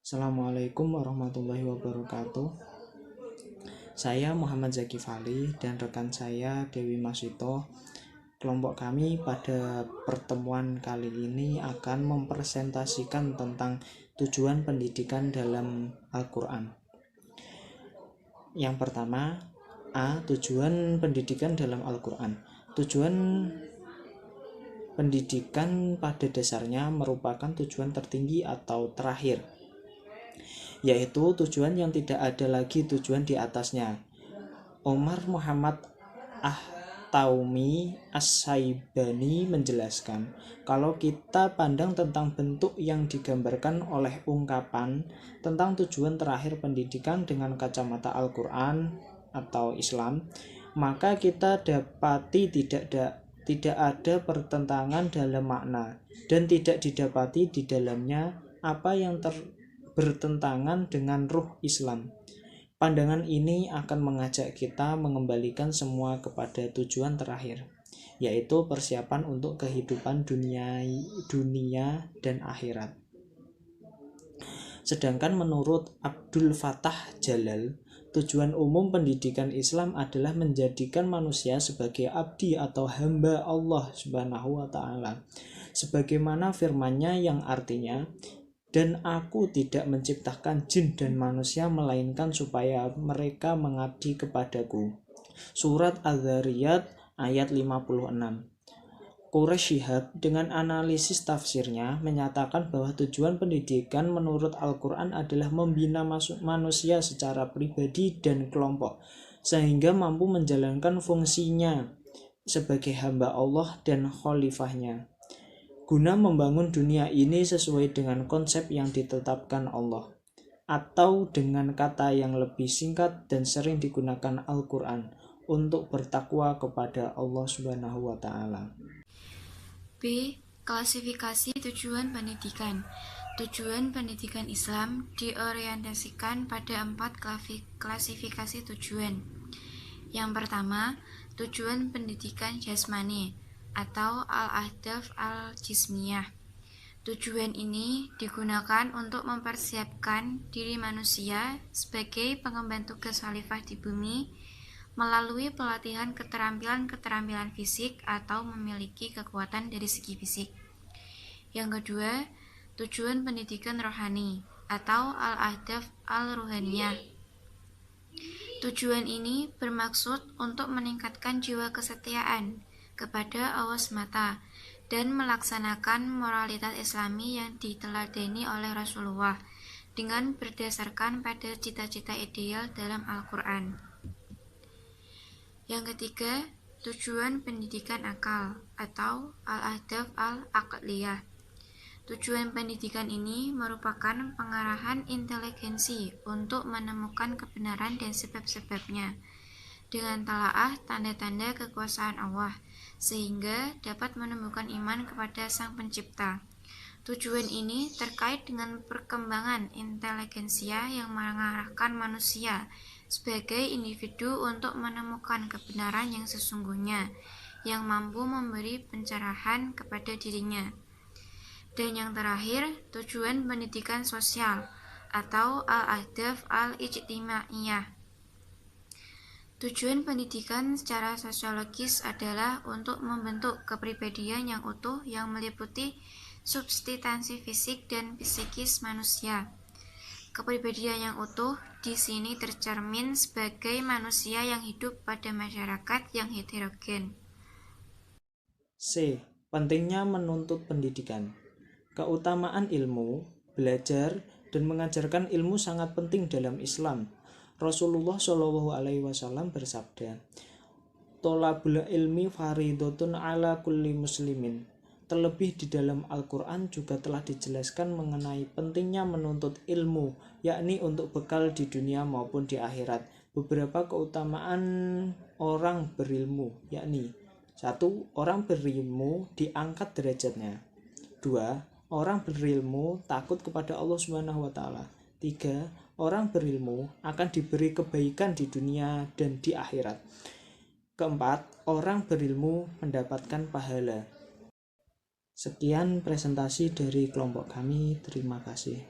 Assalamualaikum warahmatullahi wabarakatuh. Saya Muhammad Zaki Fali dan rekan saya Dewi Masito. Kelompok kami pada pertemuan kali ini akan mempresentasikan tentang tujuan pendidikan dalam Al-Quran. Yang pertama, tujuan pendidikan dalam Al-Quran. Tujuan pendidikan pada dasarnya merupakan tujuan tertinggi atau terakhir, yaitu tujuan yang tidak ada lagi tujuan di atasnya. Omar Muhammad Taumi As-Saibani menjelaskan, kalau kita pandang tentang bentuk yang digambarkan oleh ungkapan tentang tujuan terakhir pendidikan dengan kacamata Al-Quran atau Islam, maka kita dapati tidak ada pertentangan dalam makna dan tidak didapati di dalamnya apa yang bertentangan dengan ruh Islam. Pandangan ini akan mengajak kita mengembalikan semua kepada tujuan terakhir, yaitu persiapan untuk kehidupan dunia dan akhirat. Sedangkan menurut Abdul Fattah Jalal, tujuan umum pendidikan Islam adalah menjadikan manusia sebagai abdi atau hamba Allah Subhanahu wa Ta'ala, sebagaimana firman-Nya yang artinya, "Dan aku tidak menciptakan jin dan manusia melainkan supaya mereka mengabdi kepadaku." Surat Az-Zariyat ayat 56. Quraish Shihab dengan analisis tafsirnya menyatakan bahwa tujuan pendidikan menurut Al-Quran adalah membina manusia secara pribadi dan kelompok, sehingga mampu menjalankan fungsinya sebagai hamba Allah dan khalifahnya, guna membangun dunia ini sesuai dengan konsep yang ditetapkan Allah, atau dengan kata yang lebih singkat dan sering digunakan Al-Quran, untuk bertakwa kepada Allah Subhanahu wa Ta'ala. B. Klasifikasi tujuan pendidikan. Tujuan pendidikan Islam diorientasikan pada 4 klasifikasi tujuan. Yang pertama, tujuan pendidikan jasmani atau al-ahdaf al-jismiyah. Tujuan ini digunakan untuk mempersiapkan diri manusia sebagai pengemban tugas khalifah di bumi melalui pelatihan keterampilan fisik atau memiliki kekuatan dari segi fisik. Yang kedua, tujuan pendidikan rohani atau al-ahdaf al-ruhaniyah. Tujuan ini bermaksud untuk meningkatkan jiwa kesetiaan kepada Allah semata dan melaksanakan moralitas Islami yang diteladani oleh Rasulullah dengan berdasarkan pada cita-cita ideal dalam Al-Quran. Yang ketiga, tujuan pendidikan akal atau al-ahdaf al-aqliyah. Tujuan pendidikan ini merupakan pengarahan inteligensi untuk menemukan kebenaran dan sebab-sebabnya dengan talaah tanda-tanda kekuasaan Allah, sehingga dapat menemukan iman kepada Sang Pencipta. Tujuan ini terkait dengan perkembangan inteligensia yang mengarahkan manusia sebagai individu untuk menemukan kebenaran yang sesungguhnya, yang mampu memberi pencerahan kepada dirinya. Dan yang terakhir, tujuan pendidikan sosial atau al-ahdaf al-ijtimaiyah. Tujuan pendidikan secara sosiologis adalah untuk membentuk kepribadian yang utuh yang meliputi substansi fisik dan psikis manusia. Kepribadian yang utuh di sini tercermin sebagai manusia yang hidup pada masyarakat yang heterogen. C. Pentingnya menuntut pendidikan. Keutamaan ilmu, belajar, dan mengajarkan ilmu sangat penting dalam Islam. Rasulullah SAW bersabda, "Tolabul ilmi faridotun ala kulli muslimin." Terlebih di dalam Al-Quran juga telah dijelaskan mengenai pentingnya menuntut ilmu, yakni untuk bekal di dunia maupun di akhirat. Beberapa keutamaan orang berilmu, yakni 1. Orang berilmu diangkat derajatnya. 2. Orang berilmu takut kepada Allah Subhanahu wa Ta'ala. 3. Orang berilmu akan diberi kebaikan di dunia dan di akhirat. 4. Orang berilmu mendapatkan pahala. Sekian presentasi dari kelompok kami. Terima kasih.